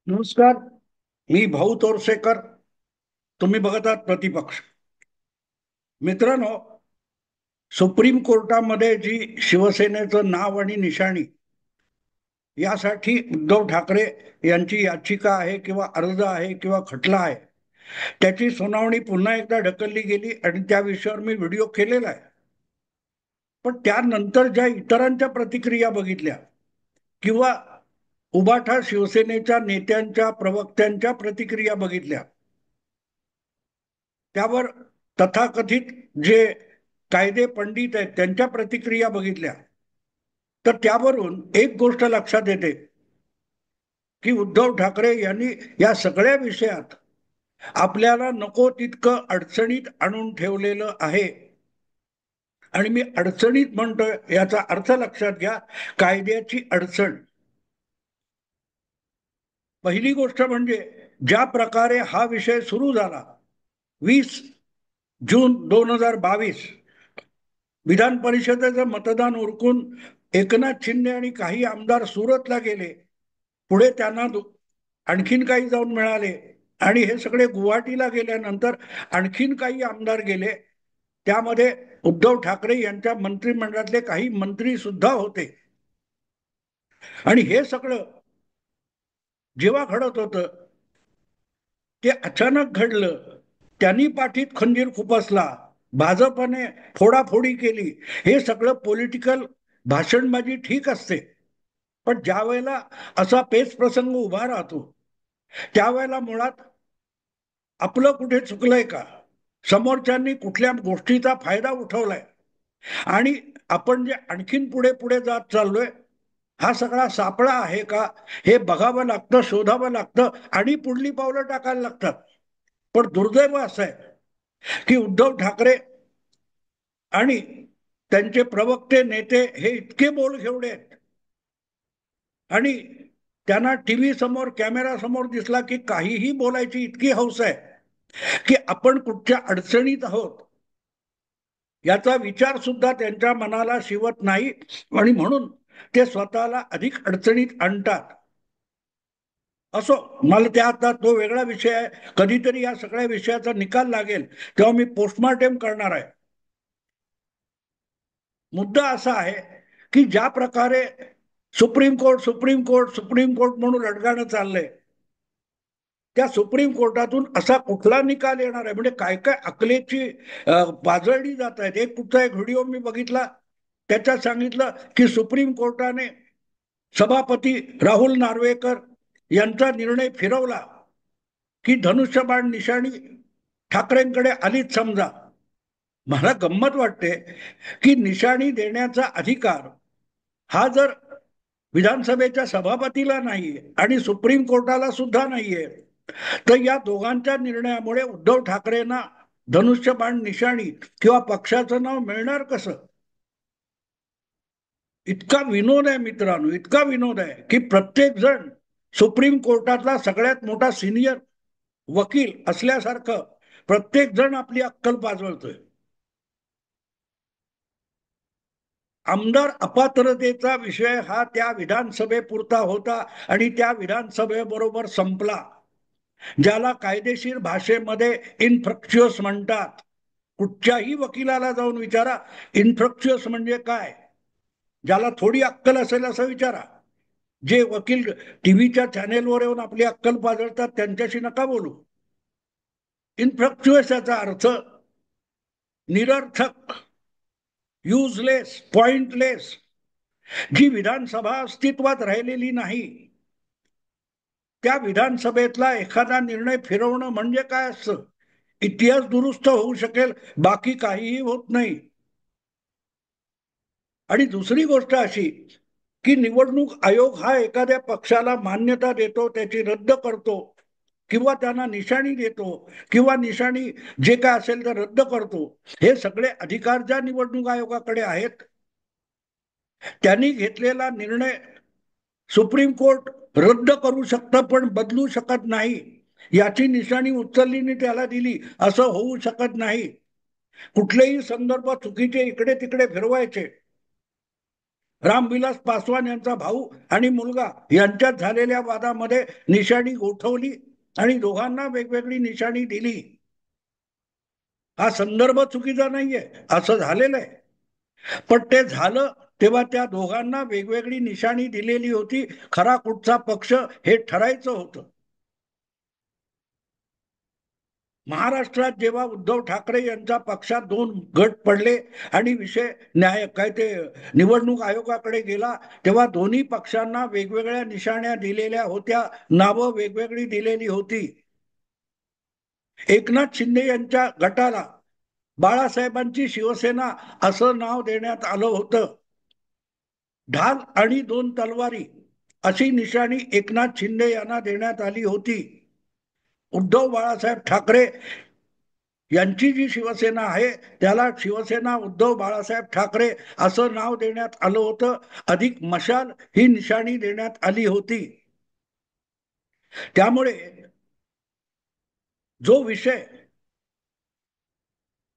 नमस्कार. मी भाऊ तोरसेकर. तुम्ही बघत आहात प्रतिपक्ष. मित्रांनो, सुप्रीम कोर्टामध्ये जी शिवसेनेचं नाव आणि निशाणी यासाठी उद्धव ठाकरे यांची याचिका आहे किंवा अर्ज आहे किंवा खटला आहे, त्याची सुनावणी पुन्हा एकदा ढकलली गेली आणि त्या विषयावर मी व्हिडिओ केलेला आहे. पण त्यानंतर ज्या इतरांच्या प्रतिक्रिया बघितल्या किंवा उबाठा शिवसेनेच्या नेत्यांच्या प्रवक्त्यांच्या प्रतिक्रिया बघितल्या, त्यावर तथाकथित जे कायदे पंडित आहेत त्यांच्या प्रतिक्रिया बघितल्या, तर त्यावरून एक गोष्ट लक्षात येते की उद्धव ठाकरे यांनी या सगळ्या विषयात आपल्याला नको तितकं अडचणीत आणून ठेवलेलं आहे. आणि मी अडचणीत म्हणतोय याचा अर्थ लक्षात घ्या, कायद्याची अडचण. पहिली गोष्ट म्हणजे ज्या प्रकारे हा विषय सुरू झाला, 20 जून 2022 विधान परिषदेचं मतदान उरकून एकनाथ शिंदे आणि काही आमदार सुरतला गेले. पुढे त्यांना आणखीन काही जाऊन मिळाले आणि हे सगळे गुवाहाटीला गेल्यानंतर आणखीन काही आमदार गेले. त्यामध्ये उद्धव ठाकरे यांच्या मंत्रिमंडळातले काही मंत्री सुद्धा होते. आणि हे सगळं जेव्हा घडत होतं ते अचानक घडलं. त्यांनी पाठीत खंजीर खुपसला, भाजपने फोडाफोडी केली. हे सगळं पॉलिटिकल भाषणबाजी ठीक असते, पण ज्या वेळेला असा पेच प्रसंग उभा राहतो त्यावेळेला मुळात आपलं कुठे चुकलंय का, समोरच्यांनी कुठल्या गोष्टीचा फायदा उठवलाय, आणि आपण जे आणखीन पुढे पुढे जात चाललोय हा सगळा सापळा आहे का, हे बघावं लागतं, शोधावं लागतं आणि पुढली पावलं टाकायला लागतात. पण दुर्दैव असं आहे की उद्धव ठाकरे आणि त्यांचे प्रवक्ते नेते हे इतके बोलघेवडे आहेत आणि त्यांना टीव्ही समोर कॅमेरा समोर दिसला की काहीही बोलायची इतकी हौस आहे की आपण कुठच्या अडचणीत आहोत याचा विचार सुद्धा त्यांच्या मनाला शिवत नाही. आणि म्हणून ते स्वतःला अधिक अडचणीत आणतात. असो, मला त्या आता तो वेगळा विषय आहे. कधीतरी या सगळ्या विषयाचा निकाल लागेल तेव्हा मी पोस्टमार्टेम करणार आहे. मुद्दा असा आहे की ज्या प्रकारे supreme court supreme court supreme court म्हणून रडगाणं चाललंय, त्या सुप्रीम कोर्टातून असा कुठला निकाल येणार आहे, म्हणजे काय काय अकलेची पाजळली जात आहेत. एक कुठचा एक व्हिडिओ मी बघितला, त्याच्यात सांगितलं की सुप्रीम कोर्टाने सभापती राहुल नार्वेकर यांचा निर्णय फिरवला की धनुष्यबाण निशाणी ठाकरेंकडे आलीच समजा. मला गंमत वाटते की निशाणी देण्याचा अधिकार हा जर विधानसभेच्या सभापतीला नाहीये आणि सुप्रीम कोर्टाला सुद्धा नाहीये, तर या दोघांच्या निर्णयामुळे उद्धव ठाकरेंना धनुष्यबाण निशाणी किंवा पक्षाचं नाव मिळणार कसं. इतका विनोद आहे मित्रांनो, इतका विनोद आहे की प्रत्येक जण सुप्रीम कोर्टातला सगळ्यात मोठा सिनियर वकील असल्यासारखं प्रत्येक जण आपली अक्कल पाजळतोय. आमदार अपात्रतेचा विषय हा त्या विधानसभेपुरता होता आणि त्या विधानसभेबरोबर संपला. ज्याला कायदेशीर भाषेमध्ये इनफ्रक्च्युअस म्हणतात. कुठच्याही वकिलाला जाऊन विचारा इनफ्रक्च्युअस म्हणजे काय. ज्याला थोडी अक्कल असेल असं विचारा. जे वकील टीव्हीच्या चॅनेलवर येऊन आपली अक्कल पाजळतात त्यांच्याशी नका बोलू. इनफ्रक्च्युअस याचा अर्थ निरर्थक, युजलेस, पॉइंटलेस. जी विधानसभा अस्तित्वात राहिलेली नाही त्या विधानसभेतला एखादा निर्णय फिरवणं म्हणजे काय असतं. इतिहास दुरुस्त होऊ शकेल, बाकी काहीही होत नाही. आणि दुसरी गोष्ट अशी की निवडणूक आयोग हा एखाद्या पक्षाला मान्यता देतो, त्याची रद्द करतो किंवा त्यांना निशाणी देतो किंवा निशाणी जे काय असेल ते रद्द करतो. हे सगळे अधिकार ज्या निवडणूक आयोगाकडे आहेत, त्यांनी घेतलेला निर्णय सुप्रीम कोर्ट रद्द करू शकतं पण बदलू शकत नाही. याची निशाणी उचलली आणि त्याला दिली असं होऊ शकत नाही. कुठलेही संदर्भ चुकीचे इकडे तिकडे फिरवायचे रामविलास पासवान यांचा भाऊ आणि मुलगा यांच्यात झालेल्या वादामध्ये निशाणी गोठवली आणि दोघांना वेगवेगळी निशाणी दिली. हा संदर्भ चुकीचा नाहीये, असं झालेलं आहे. पण ते झालं तेव्हा त्या दोघांना वेगवेगळी निशाणी दिलेली होती. खरा कुठचा पक्ष हे ठरायचं होतं. महाराष्ट्रात जेव्हा उद्धव ठाकरे यांच्या पक्षात दोन गट पडले आणि विषय काय ते निवडणूक आयोगाकडे गेला, तेव्हा दोन्ही पक्षांना वेगवेगळ्या निशाण्या दिलेल्या होत्या, नावं वेगवेगळी दिलेली होती. एकनाथ शिंदे यांच्या गटाला बाळासाहेबांची शिवसेना असं नाव देण्यात आलं होतं. ढाल आणि दोन तलवारी अशी निशाणी एकनाथ शिंदे यांना देण्यात आली होती. उद्धव बाळासाहेब ठाकरे यांची जी शिवसेना आहे त्याला शिवसेना उद्धव बाळासाहेब ठाकरे असं नाव देण्यात आलं होतं. अधिक मशाल ही निशाणी देण्यात आली होती. त्यामुळे जो विषय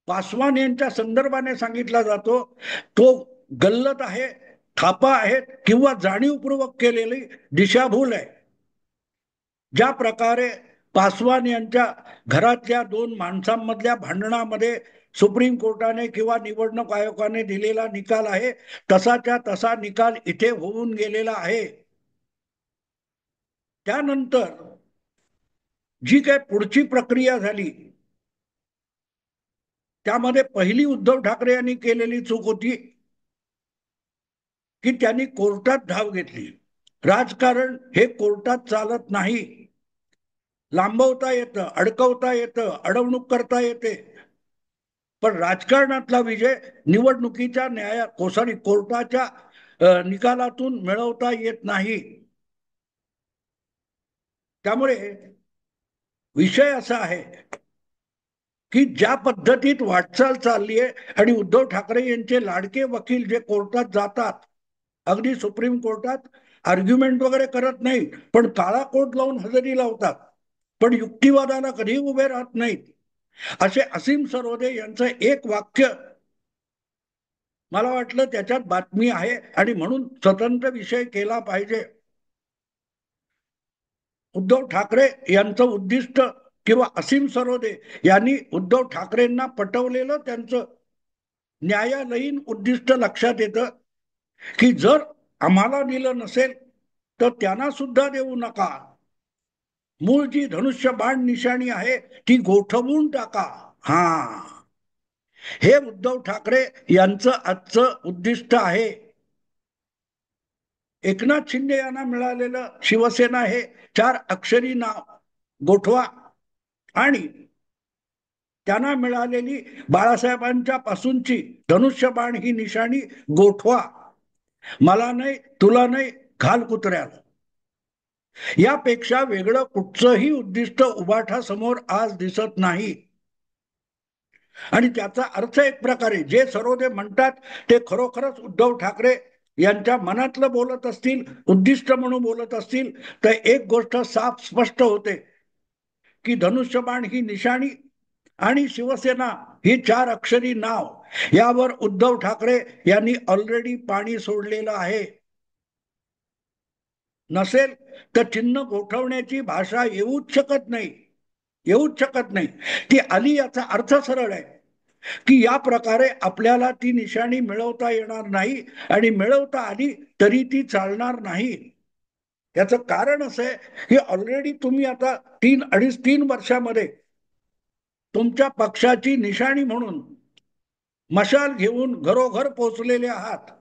पासवान यांच्या संदर्भाने सांगितला जातो तो गल्लत आहे, थापा आहेत किंवा जाणीवपूर्वक केलेली दिशाभूल आहे. ज्या प्रकारे पासवान यांच्या घरातल्या दोन माणसांमधल्या भांडणामध्ये सुप्रीम कोर्टाने किंवा निवडणूक आयोगाने दिलेला निकाल आहे, तसाच्या तसा निकाल इथे होऊन गेलेला आहे. त्यानंतर जी काय पुढची प्रक्रिया झाली त्यामध्ये पहिली उद्धव ठाकरे यांनी केलेली चूक होती की त्यांनी कोर्टात धाव घेतली. राजकारण हे कोर्टात चालत नाही. लांबवता येतं, अडकवता येतं, अडवणूक करता येते, पण राजकारणातला विजय निवडणुकीच्या कोर्टाच्या निकालातून मिळवता येत नाही. त्यामुळे विषय असा आहे की ज्या पद्धतीत वाटचाल चालली आहे आणि उद्धव ठाकरे यांचे लाडके वकील जे कोर्टात जातात, अगदी सुप्रीम कोर्टात आर्ग्युमेंट वगैरे करत नाही, पण काळा कोट लावून हजेरी लावतात, पण युक्तिवादाला कधी उभे राहत नाहीत. असे असीम सरोदे यांचं एक वाक्य मला वाटलं त्याच्यात बातमी आहे आणि म्हणून स्वतंत्र विषय केला पाहिजे. उद्धव ठाकरे यांचं उद्दिष्ट किंवा असीम सरोदे यांनी उद्धव ठाकरेंना पटवलेलं त्यांचं न्यायालयीन उद्दिष्ट लक्षात येतं की जर आम्हाला दिलं नसेल तर त्यांना सुद्धा देऊ नका. मूळ जी धनुष्य बाण निशाणी आहे ती गोठवून टाका. हा, हे उद्धव ठाकरे यांचं आजचं उद्दिष्ट आहे. एकनाथ शिंदे यांना मिळालेलं शिवसेना हे 4 अक्षरी नाव गोठवा आणि त्यांना मिळालेली बाळासाहेबांच्या पासूनची धनुष्यबाण ही निशाणी गोठवा. मला नाही, तुला नाही, घाल कुत्र्याला. यापेक्षा वेगळं कुठचंही उद्दिष्ट उभाठासमोर आज दिसत नाही. आणि त्याचा अर्थ एक प्रकारे जे सरोदे म्हणतात ते खरोखरच उद्धव ठाकरे यांच्या मनातलं बोलत असतील, उद्दिष्ट म्हणून बोलत असतील, तर एक गोष्ट साफ स्पष्ट होते की धनुष्यबाण ही निशाणी आणि शिवसेना ही 4 अक्षरी नाव यावर उद्धव ठाकरे यांनी ऑलरेडी पाणी सोडलेलं आहे. नसेल तर चिन्ह गोठवण्याची भाषा येऊच शकत नाही, येऊच शकत नाही. ती आली याचा अर्थ सरळ आहे की या प्रकारे आपल्याला ती निशाणी मिळवता येणार नाही आणि मिळवता आली तरी ती चालणार नाही. याचं कारण असं आहे की ऑलरेडी तुम्ही आता 3 वर्षामध्ये तुमच्या पक्षाची निशाणी म्हणून मशाल घेऊन घरोघर पोहोचलेले आहात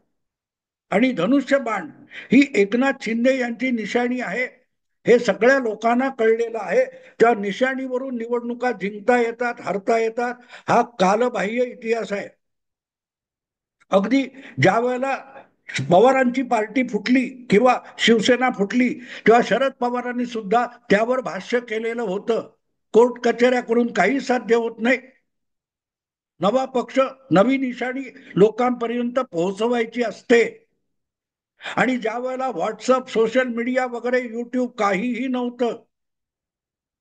आणि धनुष्यबाण ही एकनाथ शिंदे यांची निशाणी आहे हे सगळ्या लोकांना कळलेलं आहे. त्या निशाणीवरून निवडणुका जिंकता येतात, हरता येतात, हा कालबाह्य इतिहास आहे. अगदी ज्या वेळेला पवारांची पार्टी फुटली किंवा शिवसेना फुटली तेव्हा शरद पवारांनी सुद्धा त्यावर भाष्य केलेलं होतं. कोर्ट कचेऱ्या करून काही साध्य होत नाही. नवा पक्ष, नवी निशाणी लोकांपर्यंत पोहोचवायची असते. आणि ज्या वेळेला व्हॉट्सअप, सोशल मीडिया वगैरे युट्यूब काहीही नव्हतं,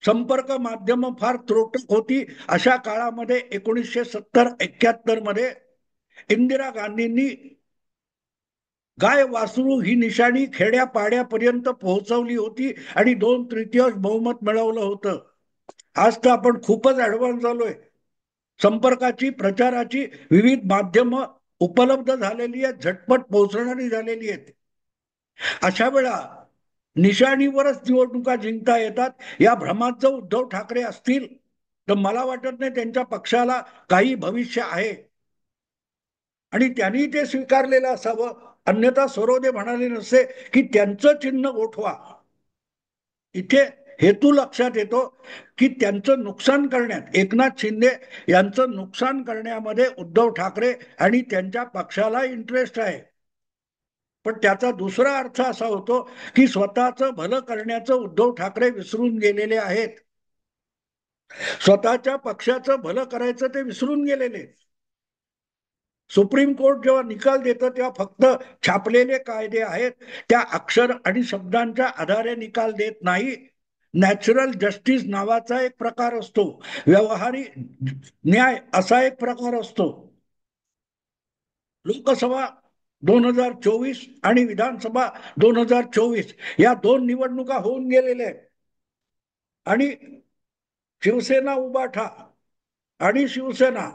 संपर्क माध्यम फार त्रोटक होती, अशा काळामध्ये 1970-71 मध्ये इंदिरा गांधींनी गाय वासरू ही निशाणी खेड्यापाड्यापर्यंत पोहोचवली होती आणि 2/3 बहुमत मिळवलं होतं. आज तर आपण खूपच ऍडव्हान्स झालोय. संपर्काची, प्रचाराची विविध माध्यम उपलब्ध झालेली आहेत, झटपट पोहोचणारी झालेली आहेत. अशा वेळा निशाणीवरच निवडणुका जिंकता येतात या भ्रमात जर उद्धव ठाकरे असतील तर मला वाटत नाही त्यांच्या पक्षाला काही भविष्य आहे. आणि त्यांनी ते स्वीकारलेलं असावं, अन्यथा सरोदे म्हणाले नसते की त्यांचं चिन्ह गोठवा. इथे हेतू लक्षात येतो की त्यांचं नुकसान करण्यात, एकनाथ शिंदे यांचं नुकसान करण्यामध्ये उद्धव ठाकरे आणि त्यांच्या पक्षाला इंटरेस्ट आहे. पण त्याचा दुसरा अर्थ असा होतो की स्वतःचं भलं करण्याचं उद्धव ठाकरे विसरून गेलेले आहेत. स्वतःच्या पक्षाचं भलं करायचं ते विसरून गेलेले. सुप्रीम कोर्ट जेव्हा निकाल देतं तेव्हा फक्त छापलेले कायदे आहेत त्या अक्षर आणि शब्दांच्या आधारे निकाल देत नाही. नॅचरल जस्टिस नावाचा एक प्रकार असतो, व्यवहारिक न्याय असा एक प्रकार असतो. लोकसभा 2024 आणि विधानसभा 2024 या 2 निवडणुका होऊन गेलेल्या आहेत आणि शिवसेना उबाठा आणि शिवसेना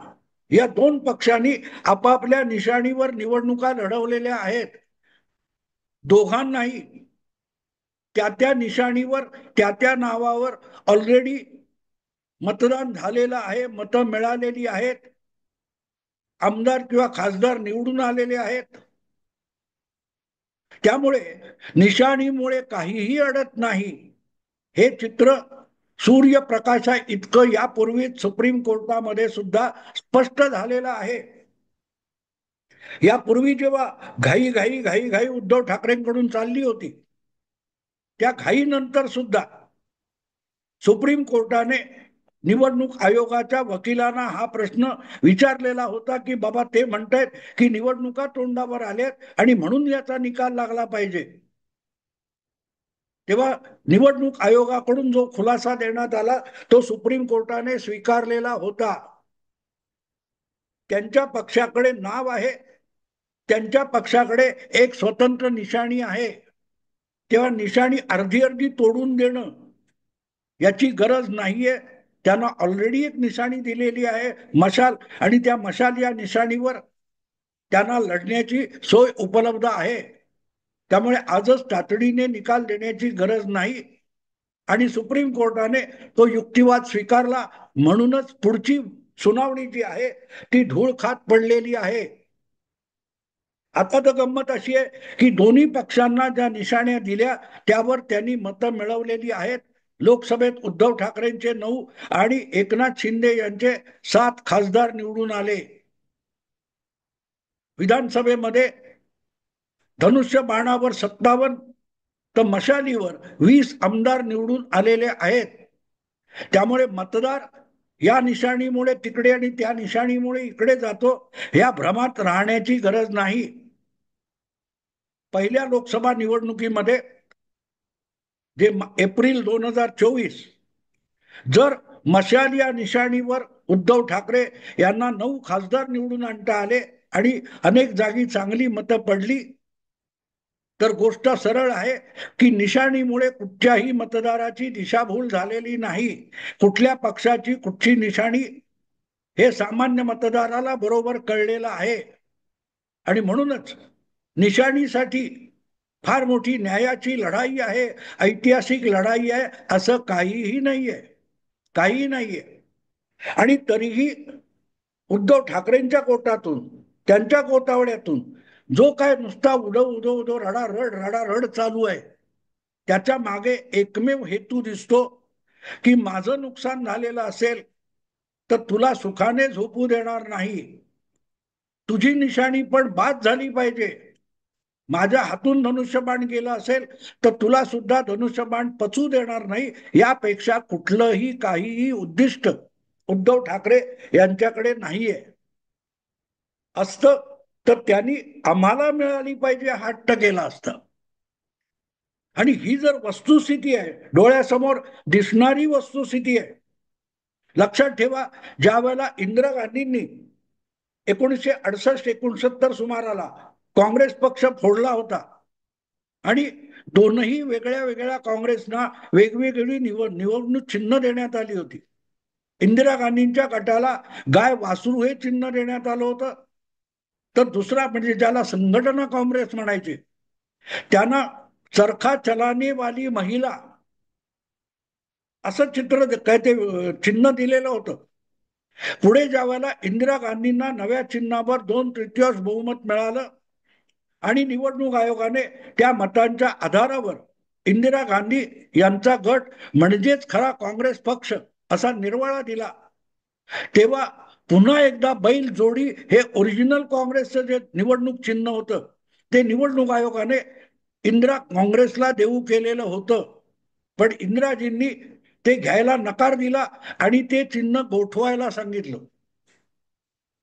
या 2 पक्षांनी आपापल्या निशाणीवर निवडणुका लढवलेल्या आहेत. दोघांनाही त्या त्या निशाणीवर, त्या त्या नावावर ऑलरेडी मतदान झालेलं आहे, मतं मिळालेली आहेत, आमदार किंवा खासदार निवडून आलेले आहेत. त्यामुळे निशाणीमुळे काहीही अडत नाही. हे चित्र सूर्यप्रकाशा इतकं यापूर्वी सुप्रीम कोर्टामध्ये सुद्धा स्पष्ट झालेलं आहे. यापूर्वी जेव्हा घाई घाई घाई घाई उद्धव ठाकरेंकडून चालली होती त्या घाईनंतर सुद्धा सुप्रीम कोर्टाने निवडणूक आयोगाच्या वकिलांना हा प्रश्न विचारलेला होता की बाबा ते म्हणतायत की निवडणुका तोंडावर आल्यात आणि म्हणून याचा निकाल लागला पाहिजे. तेव्हा निवडणूक आयोगाकडून जो खुलासा देण्यात आला तो सुप्रीम कोर्टाने स्वीकारलेला होता. त्यांच्या पक्षाकडे नाव आहे, त्यांच्या पक्षाकडे एक स्वतंत्र निशाणी आहे. तेव्हा निशाणी अर्धी अर्धी तोडून देणं याची गरज नाहीये. त्यांना ऑलरेडी एक निशाणी दिलेली आहे, मशाल, आणि त्या मशाल या निशाणीवर त्यांना लढण्याची सोय उपलब्ध आहे. त्यामुळे आजच तातडीने निकाल देण्याची गरज नाही आणि सुप्रीम कोर्टाने तो युक्तिवाद स्वीकारला. म्हणूनच पुढची सुनावणी जी आहे ती धूळ खात पडलेली आहे. आता तर गंमत अशी आहे की दोन्ही पक्षांना ज्या निशाण्या दिल्या त्यावर त्यांनी मतं मिळवलेली आहेत. लोकसभेत उद्धव ठाकरेंचे 9 आणि एकनाथ शिंदे यांचे 7 खासदार निवडून आले. विधानसभेमध्ये धनुष्य बाणावर 57 तर मशालीवर 20 आमदार निवडून आलेले आहेत. त्यामुळे मतदार या निशाणीमुळे तिकडे आणि त्या निशाणीमुळे इकडे जातो या भ्रमात राहण्याची गरज नाही. पहिल्या लोकसभा निवडणुकीमध्ये जे एप्रिल 2024 जर मशाल या निशाणीवर उद्धव ठाकरे यांना 9 खासदार निवडून आणता आले आणि अनेक जागी चांगली मतं पडली तर गोष्ट सरळ आहे की निशाणीमुळे कुठच्याही मतदाराची दिशाभूल झालेली नाही. कुठल्या पक्षाची कुठची निशाणी हे सामान्य मतदाराला बरोबर कळलेलं आहे आणि म्हणूनच निशाणीसाठी फार मोठी न्यायाची लढाई आहे, ऐतिहासिक लढाई आहे असं काहीही नाहीये, काहीही नाहीये. आणि तरीही उद्धव ठाकरेंच्या कोटातून, त्यांच्या गोतावड्यातून जो काय नुसता उडो उडो उडो रडारड चालू आहे त्याच्या मागे एकमेव हेतू दिसतो की माझं नुकसान झालेलं असेल तर तुला सुखाने झोपू देणार नाही, तुझी निशाणी पण बाद झाली पाहिजे. माझ्या हातून धनुष्यबाण गेलं असेल तर तुला सुद्धा धनुष्यबाण पचू देणार नाही. यापेक्षा कुठलंही काहीही उद्दिष्ट उद्धव ठाकरे यांच्याकडे नाहीये. असतं तर त्यांनी आम्हाला मिळाली पाहिजे हा हट्ट केला असता. आणि ही जर वस्तुस्थिती आहे, डोळ्यासमोर दिसणारी वस्तुस्थिती आहे. लक्षात ठेवा, ज्या वेळेला इंदिरा गांधींनी 1968-69 सुमाराला काँग्रेस पक्ष फोडला होता आणि दोनही वेगळ्या वेगळ्या काँग्रेसना वेगवेगळी निवडणूक चिन्ह देण्यात आली होती. इंदिरा गांधींच्या गटाला गाय वासरू हे चिन्ह देण्यात आलं होतं. तर दुसरा म्हणजे ज्याला संघटना काँग्रेस म्हणायचे त्यांना चरखा चलाने वाली महिला असं चित्र काय ते चिन्ह दिलेलं होतं. पुढे ज्यावेळेला इंदिरा गांधींना नव्या चिन्हावर 2/3 बहुमत मिळालं आणि निवडणूक आयोगाने त्या मतांच्या आधारावर इंदिरा गांधी यांचा गट म्हणजेच खरा काँग्रेस पक्ष असा निर्वाळा दिला, तेव्हा पुन्हा एकदा बैल जोडी हे ओरिजिनल काँग्रेसचं जे निवडणूक चिन्ह होतं ते निवडणूक आयोगाने इंदिरा काँग्रेसला देऊ केलेलं होतं. पण इंदिराजींनी ते घ्यायला नकार दिला आणि ते चिन्ह गोठवायला सांगितलं.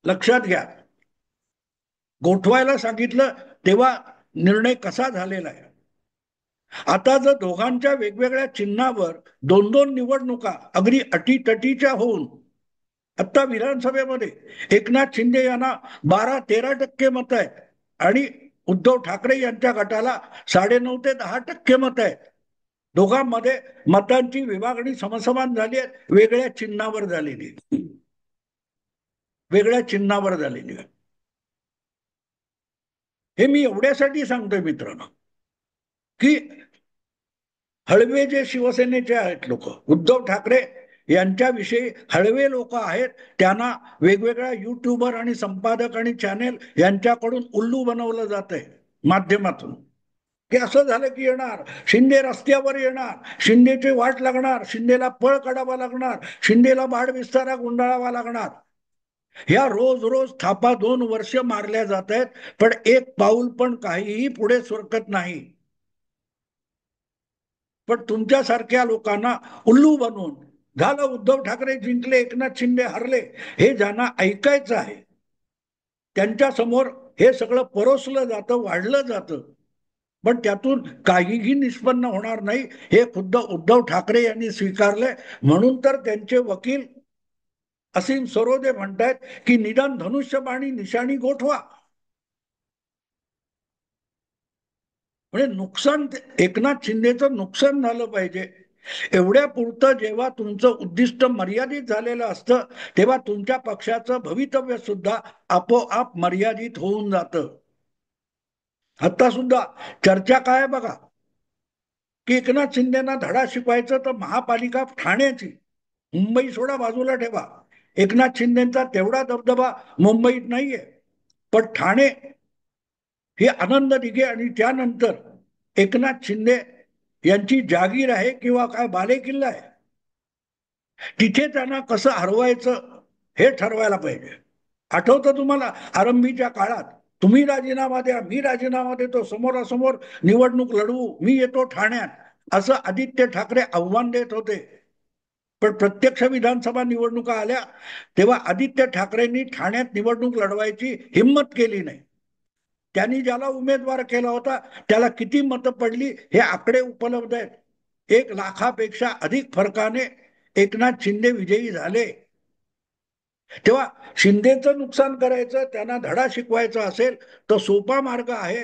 लक्षात घ्या, गोठवायला सांगितलं तेव्हा निर्णय कसा झालेला आहे. आता जर दोघांच्या वेगवेगळ्या चिन्हावर 2-2 निवडणुका अगदी अटीतटीच्या होऊन आता विधानसभेमध्ये एकनाथ शिंदे यांना 12-13% मत आहे आणि उद्धव ठाकरे यांच्या गटाला 9.5 ते 10% मत आहे. दोघांमध्ये मतांची विभागणी समसमान झाली आहे, वेगळ्या चिन्हावर झालेली, वेगळ्या चिन्हावर झालेली आहे. हे मी एवढ्यासाठी सांगतोय मित्रांनो की हळवे जे शिवसेनेचे आहेत लोक, उद्धव ठाकरे यांच्याविषयी हळवे लोक आहेत, त्यांना वेगवेगळ्या युट्यूबर आणि संपादक आणि चॅनेल यांच्याकडून उल्लू बनवलं जात आहे माध्यमातून, की असं झालं की येणार शिंदे, रस्त्यावर येणार, शिंदेची वाट लागणार, शिंदेला पळ काढावा लागणार, शिंदेला बाड विस्तारा गुंडाळावा लागणार. ह्या रोज रोज थापा 2 वर्ष मारल्या जात आहेत, पण एक पाऊल पण काहीही पुढे सरकत नाही. पण तुमच्यासारख्या लोकांना उल्लू बनवून झालं उद्धव ठाकरे जिंकले, एकनाथ शिंदे हरले, हे ज्यांना ऐकायचं आहे त्यांच्या समोर हे सगळं परोसलं जातं, वाढलं जातं, पण त्यातून काहीही निष्पन्न होणार नाही हे खुद्द उद्धव ठाकरे यांनी स्वीकारलंय. म्हणून तर त्यांचे वकील असीम सरोदे म्हणतायत की निदान धनुष्यबाणी निशाणी गोठवा. म्हणजे नुकसान, एकनाथ शिंदेचं नुकसान झालं पाहिजे एवढ्या पुरतं जेव्हा तुमचं उद्दिष्ट मर्यादित झालेलं असतं तेव्हा तुमच्या पक्षाचं भवितव्य सुद्धा आपोआप मर्यादित होऊन जातं. आता सुद्धा चर्चा काय बघा की एकनाथ शिंदेना धडा शिकवायचं तर महापालिका ठाण्याची, मुंबई सोडा बाजूला ठेवा, एकनाथ शिंदेचा तेवढा दबदबा मुंबईत नाहीये, पण ठाणे हे आनंद दिघे आणि त्यानंतर एकनाथ शिंदे यांची जागीर आहे किंवा काय बालेकिल्ला आहे, तिथे त्यांना कसं हरवायचं हे ठरवायला पाहिजे. आठवतं तुम्हाला आरंभीच्या काळात तुम्ही राजीनामा द्या, मी राजीनामा देतो, समोरासमोर निवडणूक लढवू, मी येतो ठाण्यात असं आदित्य ठाकरे आव्हान देत होते. पण प्रत्यक्ष विधानसभा निवडणुका आल्या तेव्हा आदित्य ठाकरेंनी ठाण्यात निवडणूक लढवायची हिंमत केली नाही. त्यांनी ज्याला उमेदवार केला होता त्याला किती मतं पडली हे आकडे उपलब्ध आहेत. 1 लाखापेक्षा अधिक फरकाने एकनाथ शिंदे विजयी झाले. तेव्हा शिंदेचं नुकसान करायचं, त्यांना धडा शिकवायचा असेल तर सोपा मार्ग आहे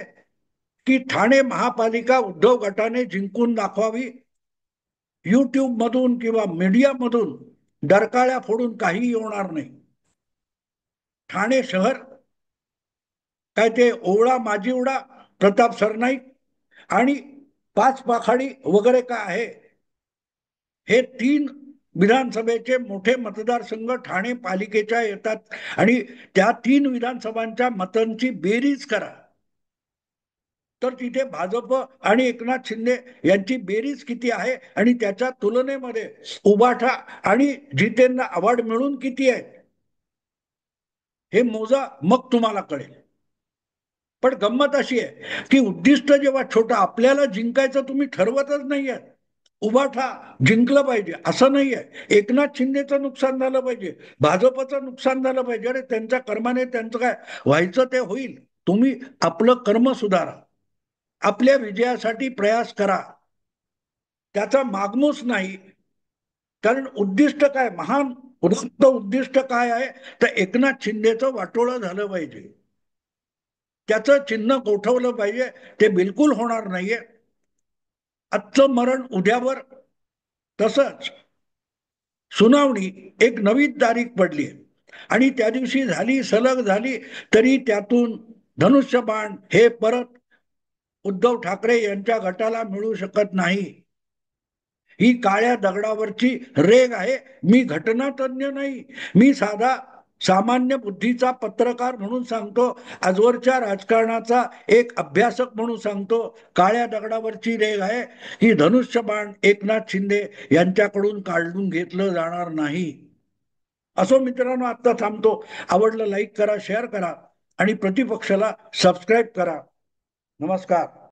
की ठाणे महापालिका उद्धव गटाने जिंकून दाखवावी. युट्यूब मधून किंवा मीडिया मधून डरकाळ्या फोडून काहीही होणार नाही. ठाणे शहर काय ते ओवळा माजिवडा, प्रताप सरनाईक आणि 5 पाखाडी वगैरे काय आहे, हे 3 विधानसभेचे मोठे मतदारसंघ ठाणे पालिकेच्या येतात आणि त्या 3 विधानसभांच्या मतांची बेरीज करा तर तिथे भाजप आणि एकनाथ शिंदे यांची बेरीज किती आहे आणि त्याच्या तुलनेमध्ये उबाठा आणि जितेंद्र आव्हाड मिळून किती आहे हे मोजा, मग तुम्हाला कळेल. पण गंमत अशी आहे की उद्दिष्ट जेव्हा छोटं, आपल्याला जिंकायचं तुम्ही ठरवतच नाहीये, उभाठा जिंकलं पाहिजे असं नाहीये, एकनाथ शिंदेचं नुकसान झालं पाहिजे, भाजपचं नुकसान झालं पाहिजे, अरे त्यांच्या कर्माने त्यांचं काय व्हायचं ते होईल. तुम्ही आपलं कर्म सुधारा, आपल्या विजयासाठी प्रयास करा, त्याचा मागमूस नाही. कारण उद्दिष्ट काय, महान उद्दिष्ट काय आहे तर एकनाथ शिंदेचं वाटोळं झालं पाहिजे. त्याचं चिन्ह गोठवलं पाहिजे. ते बिलकुल होणार नाहीये. आजचं मरण उद्यावर. तसंच सुनावणी एक नवीन तारीख पडली आणि त्या दिवशी झाली, सलग झाली, तरी त्यातून धनुष्यबाण हे परत उद्धव ठाकरे यांच्या गटाला मिळू शकत नाही. ही काळ्या दगडावरची रेग आहे. मी घटनातज्ञ नाही, मी साधा सामान्य बुद्धीचा पत्रकार म्हणून सांगतो, आजवरच्या राजकारणाचा एक अभ्यासक म्हणून सांगतो. काळ्या दगडावरची रेग आहे. ही धनुष्यबाण एकनाथ शिंदे यांच्याकडून काढून घेतलं जाणार नाही. असो मित्रांनो, आता थांबतो. आवडलं लाईक करा, शेअर करा आणि प्रतिपक्षाला सबस्क्राईब करा. नमस्कार.